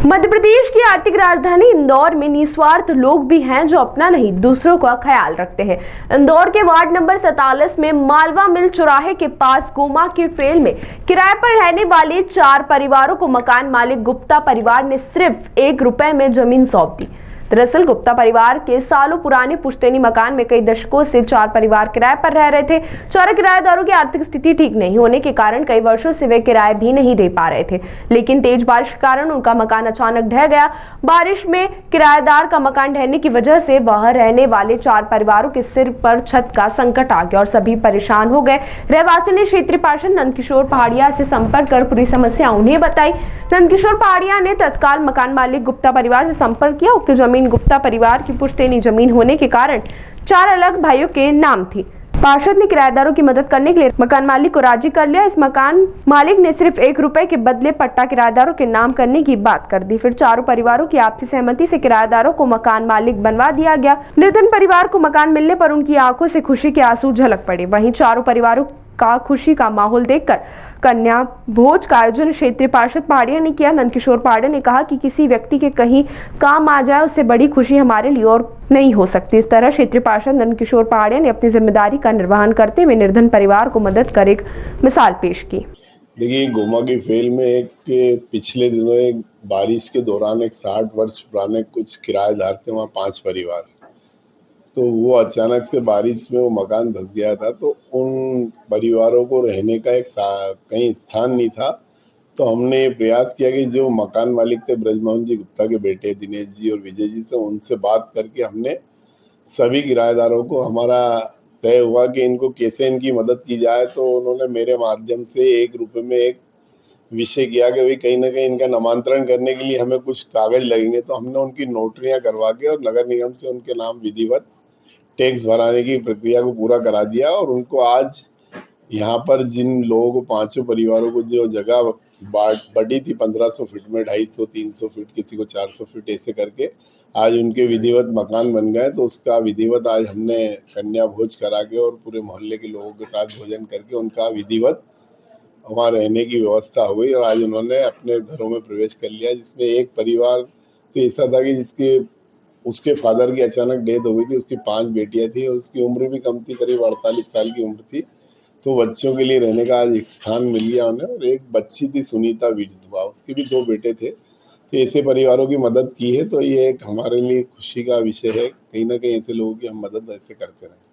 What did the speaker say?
मध्य प्रदेश की आर्थिक राजधानी इंदौर में निस्वार्थ लोग भी हैं जो अपना नहीं दूसरों का ख्याल रखते हैं। इंदौर के वार्ड नंबर 47 में मालवा मिल चौराहे के पास गोमा के फेल में किराए पर रहने वाले 4 परिवारों को मकान मालिक गुप्ता परिवार ने सिर्फ 1 रुपए में जमीन सौंप दी। दरअसल गुप्ता परिवार के सालों पुराने पुश्तैनी मकान में कई दशकों से 4 परिवार किराए पर रह रहे थे। 4 किराएदारों की आर्थिक स्थिति ठीक नहीं होने के कारण कई वर्षों से वे किराए भी नहीं दे पा रहे थे, लेकिन तेज बारिश के कारण उनका मकान अचानक ढह गया। बारिश में किराएदार का मकान ढहने की वजह से वहां रहने वाले 4 परिवारों के सिर पर छत का संकट आ गया और सभी परेशान हो गए। रहवासियों ने क्षेत्रीय पार्षद नंदकिशोर पहाड़िया से संपर्क कर पूरी समस्या उन्हें बताई। नंदकिशोर पहाड़िया ने तत्काल मकान मालिक गुप्ता परिवार से संपर्क किया। उक्त जमीन गुप्ता परिवार की पुश्तैनी जमीन होने के कारण 4 अलग भाइयों के नाम थी। पार्षद ने किराएदारों की मदद करने के लिए मकान मालिक को राजी कर लिया। इस मकान मालिक ने सिर्फ 1 रुपए के बदले पट्टा किराएदारों के नाम करने की बात कर दी। फिर चारों परिवारों की आपसी सहमति से किराएदारों को मकान मालिक बनवा दिया गया। निर्धन परिवार को मकान मिलने पर उनकी आंखों से खुशी के आंसू झलक पड़े। वहीं चारों परिवारों का खुशी का माहौल देखकर कन्या भोज का आयोजन क्षेत्रीय पार्षद पहाड़िया ने किया। नंदकिशोर पहाड़िया ने कहा कि किसी व्यक्ति के कहीं काम आ जाए उससे बड़ी खुशी हमारे लिए और नहीं हो सकती। इस तरह क्षेत्रीय पार्षद नंदकिशोर पहाड़िया ने अपनी जिम्मेदारी का निर्वहन करते हुए निर्धन परिवार को मदद कर एक मिसाल पेश की। देखिए, गोमा की फेल में एक पिछले दिनों एक बारिश के दौरान एक 60 वर्ष पुराने कुछ किराएदार थे, वहाँ 5 परिवार, तो वो अचानक से बारिश में वो मकान धंस गया था। तो उन परिवारों को रहने का कहीं स्थान नहीं था। तो हमने ये प्रयास किया कि जो मकान मालिक थे ब्रजमोहन जी गुप्ता के बेटे दिनेश जी और विजय जी से, उनसे बात करके हमने सभी किराएदारों को, हमारा तय हुआ कि इनको कैसे इनकी मदद की जाए। तो उन्होंने मेरे माध्यम से 1 रुपए में एक विषय किया कि भाई कहीं ना कहीं इनका नामांतरण करने के लिए हमें कुछ कागज लगेंगे। तो हमने उनकी नोटरियां करवा के और नगर निगम से उनके नाम विधिवत टैक्स भराने की प्रक्रिया को पूरा करा दिया। और उनको आज यहाँ पर जिन लोगों को 5 परिवारों को जो जगह बटी थी 1500 फीट में, 250 300 फीट, किसी को 400 फीट, ऐसे करके आज उनके विधिवत मकान बन गए। तो उसका विधिवत आज हमने कन्या भोज करा के और पूरे मोहल्ले के लोगों के साथ भोजन करके उनका विधिवत वहाँ रहने की व्यवस्था हो गई। और आज उन्होंने अपने घरों में प्रवेश कर लिया, जिसमें एक परिवार तो ऐसा था कि उसके फादर की अचानक डेथ हो गई थी। उसकी 5 बेटियां थी और उसकी उम्र भी कम थी, करीब 48 साल की उम्र थी। तो बच्चों के लिए रहने का आज एक स्थान मिल गया उन्हें। और एक बच्ची थी सुनीता विधवा, उसके भी 2 बेटे थे। तो ऐसे परिवारों की मदद की है। तो ये एक हमारे लिए खुशी का विषय है, कहीं ना कहीं ऐसे लोगों की हम मदद ऐसे करते रहें।